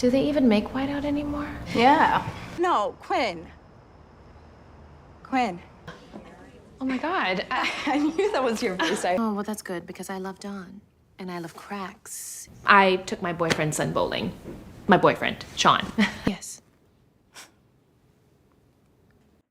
Do they even make whiteout anymore? Yeah. No, Quinn. Quinn. Oh my God. I knew that was your voice. Oh, well, that's good because I love Dawn and I love cracks. I took my boyfriend's son bowling. My boyfriend, Sean. Yes.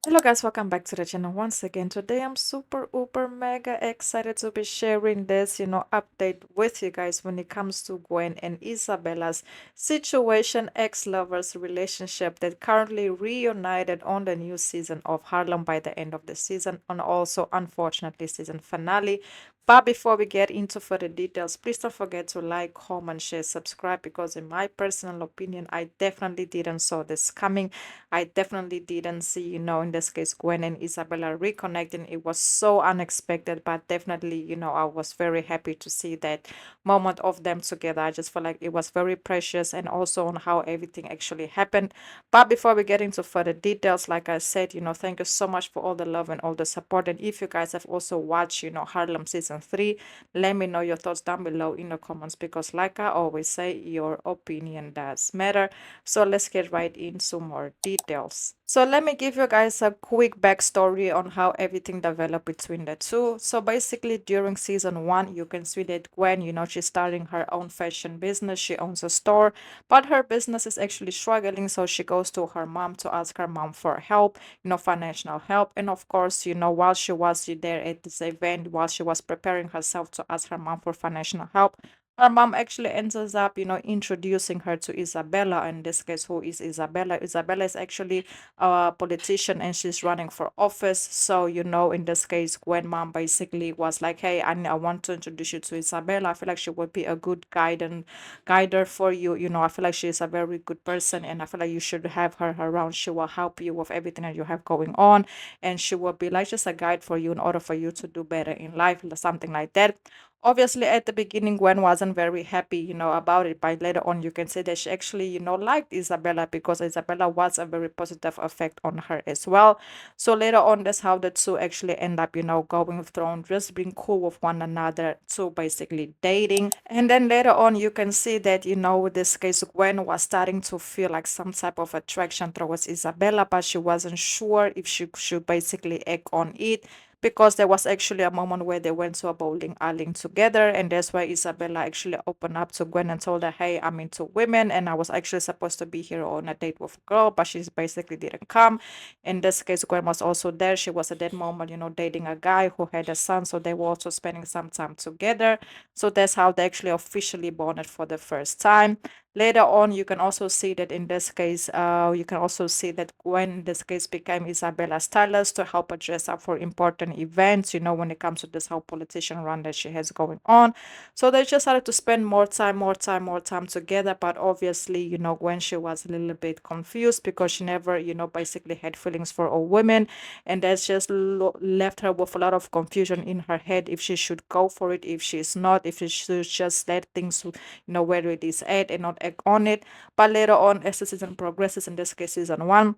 Hello guys, welcome back to the channel once again. Today I'm super mega excited to be sharing this, update with you guys when it comes to Gwen and Isabella's situation, ex-lovers relationship that currently reunited on the new season of Harlem by the end of the season, and also unfortunately season finale. But before we get into further details, please don't forget to like, comment, share, subscribe, because in my personal opinion, I definitely didn't saw this coming. I definitely didn't see, in this case, Gwen and Isabella reconnecting. It was so unexpected, but definitely, I was very happy to see that moment of them together. I just felt like it was very precious, and also on how everything actually happened. But before we get into further details, like I said, thank you so much for all the love and all the support. And if you guys have also watched, Harlem season 3, let me know your thoughts down below in the comments, because like I always say, your opinion does matter. So let's get right into more details. So let me give you guys a quick backstory on how everything developed between the two. So basically during season 1, you can see that Gwen, she's starting her own fashion business. She owns a store, but her business is actually struggling. So she goes to her mom to ask her mom for help, financial help. And of course, while she was there at this event, while she was preparing herself to ask her mom for financial help, her mom actually ends up, introducing her to Isabella. In this case, who is Isabella? Isabella is actually a politician and she's running for office. So, in this case, Gwen mom basically was like, hey, I want to introduce you to Isabella. I feel like she would be a good guider for you. I feel like she's a very good person and I feel like you should have her around. She will help you with everything that you have going on. And she will be like just a guide for you in order for you to do better in life, something like that. Obviously, at the beginning, Gwen wasn't very happy, about it. But later on, you can see that she actually, liked Isabella, because Isabella was a very positive effect on her as well. So later on, that's how the two actually end up, going from just being cool with one another to basically dating. And then later on, you can see that, with this case, Gwen was starting to feel like some type of attraction towards Isabella, but she wasn't sure if she should basically act on it, because there was actually a moment where they went to a bowling alley together, and that's why Isabella actually opened up to Gwen and told her, hey, I'm into women and I was actually supposed to be here on a date with a girl, but she basically didn't come. In this case, Gwen was also there. She was at that moment, dating a guy who had a son, so they were also spending some time together. So that's how they actually officially bonded for the first time. Later on, you can also see that in this case, you can also see that Gwen, in this case, became Isabella's stylist to help her dress up for important events, when it comes to this whole politician run that she has going on. So they just started to spend more time together. But obviously, Gwen, she was a little bit confused because she never, basically had feelings for all women. And that's just left her with a lot of confusion in her head if she should go for it, if she's not, if she should just let things, where it is at and not act on it. But later on, as the season progresses, in this case season 1,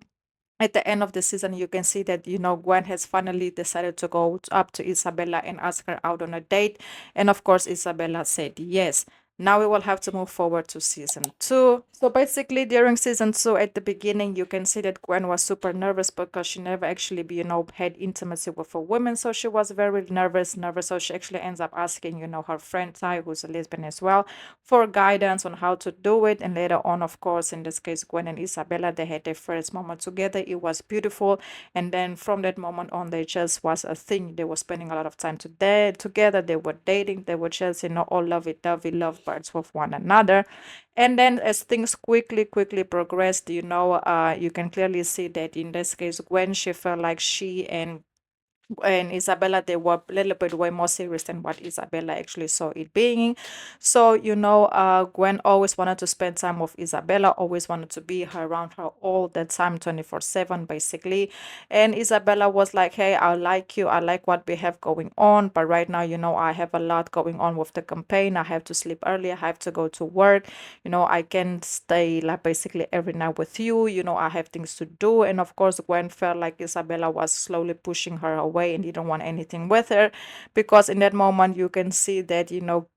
at the end of the season, you can see that, Gwen has finally decided to go up to Isabella and ask her out on a date. And of course, Isabella said yes. Now we will have to move forward to season 2. So basically, during season 2, at the beginning, you can see that Gwen was super nervous because she never actually, had intimacy with a woman. So she was very nervous. So she actually ends up asking, her friend Ty, who's a lesbian as well, for guidance on how to do it. And later on, of course, in this case, Gwen and Isabella, they had their first moment together. It was beautiful. And then from that moment on, they just was a thing. They were spending a lot of time together. They were dating. They were just, all lovey-dovey lovebirds with one another. And then as things quickly progressed, you can clearly see that in this case, Gwen, she felt like she and Isabella, they were a little bit way more serious than what Isabella actually saw it being. So, Gwen always wanted to spend time with Isabella, always wanted to be around her all the time, 24/7, basically. And Isabella was like, hey, I like you. I like what we have going on. But right now, I have a lot going on with the campaign. I have to sleep early. I have to go to work. I can't stay like basically every night with you. I have things to do. And of course, Gwen felt like Isabella was slowly pushing her away and didn't want anything with her, because in that moment you can see that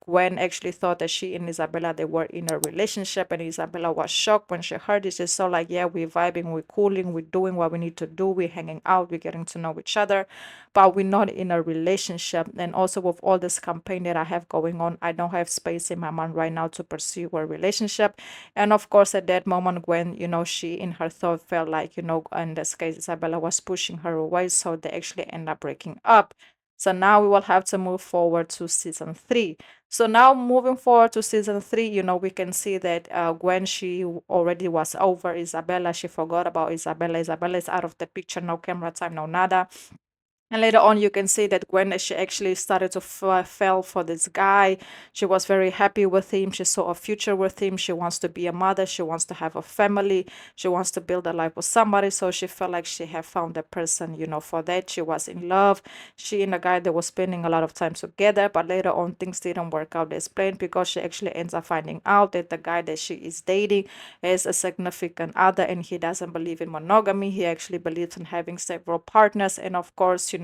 Gwen actually thought that she and Isabella, they were in a relationship, and Isabella was shocked when she heard it. She saw like, yeah, we're vibing, we're cooling, we're doing what we need to do, we're hanging out, we're getting to know each other, but we're not in a relationship. And also with all this campaign that I have going on, I don't have space in my mind right now to pursue a relationship. And of course, at that moment, Gwen, she in her thought felt like, in this case, Isabella was pushing her away, so they actually end up breaking up. So now we will have to move forward to season 3. So now moving forward to season 3, we can see that Gwen, she already was over Isabella. She forgot about Isabella. Isabella is out of the picture, no camera time, no nada. And later on, you can see that Gwen, she actually started to fell for this guy. She was very happy with him. She saw a future with him. She wants to be a mother. She wants to have a family. She wants to build a life with somebody. So she felt like she had found a person, for that. She was in love. She and the guy, they were spending a lot of time together. But later on, things didn't work out as planned, because she actually ends up finding out that the guy that she is dating is a significant other, and he doesn't believe in monogamy. He actually believes in having several partners. And of course,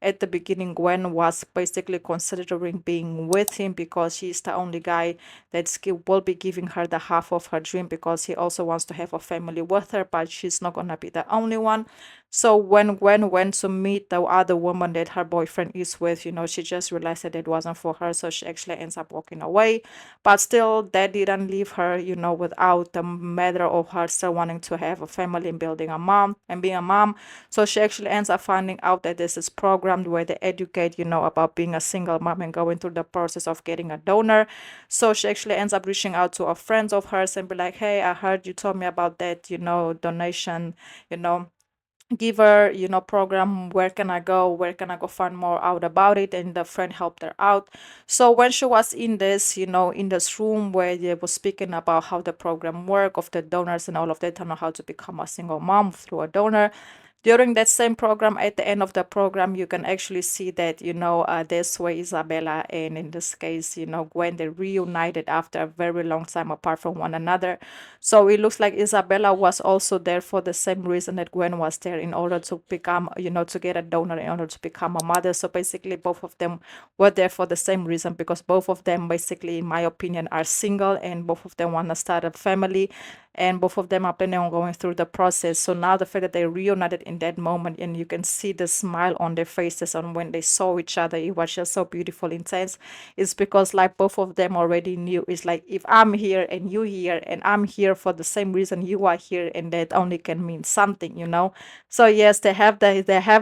at the beginning, Gwen was basically considering being with him, because he's the only guy that will be giving her the half of her dream, because he also wants to have a family with her, but she's not going to be the only one. So when Gwen went to meet the other woman that her boyfriend is with, she just realized that it wasn't for her. So she actually ends up walking away. But still, that didn't leave her, without the matter of her still wanting to have a family and building a mom and being a mom. So she actually ends up finding out that this is programmed where they educate, about being a single mom and going through the process of getting a donor. So she actually ends up reaching out to a friend of hers and be like, hey, I heard you told me about that, donation, giver, program. Where can I go? Where can I go find more out about it? And the friend helped her out. So when she was in this, in this room where they were speaking about how the program work of the donors and all of that, and how to become a single mom through a donor. During that same program, at the end of the program, you can actually see that, this way Isabella and in this case, Gwen, they reunited after a very long time apart from one another. So it looks like Isabella was also there for the same reason that Gwen was there, in order to become, to get a donor, in order to become a mother. So basically, both of them were there for the same reason, because both of them, basically, in my opinion, are single, and both of them want to start a family, and both of them are planning on going through the process. So now the fact that they reunited in that moment, and you can see the smile on their faces on when they saw each other, it was just so beautiful, intense. It's because like both of them already knew, it's like, if I'm here and you here, and I'm here for the same reason you are here, and that only can mean something, So yes, they have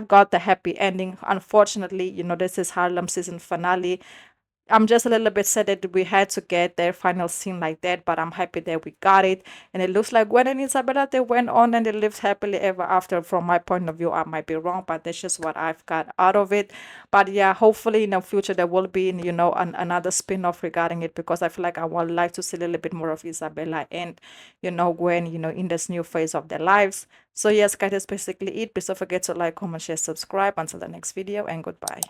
got the happy ending. Unfortunately, this is Harlem season finale. I'm just a little bit sad that we had to get their final scene like that, but I'm happy that we got it. And it looks like Gwen and Isabella, they went on and they lived happily ever after. From my point of view, I might be wrong, but that's just what I've got out of it. But yeah, hopefully in the future there will be, another spin-off regarding it, because I feel like I would like to see a little bit more of Isabella and, Gwen, in this new phase of their lives. So yes, guys, that's basically it. Please don't forget to like, comment, share, subscribe. Until the next video, and goodbye.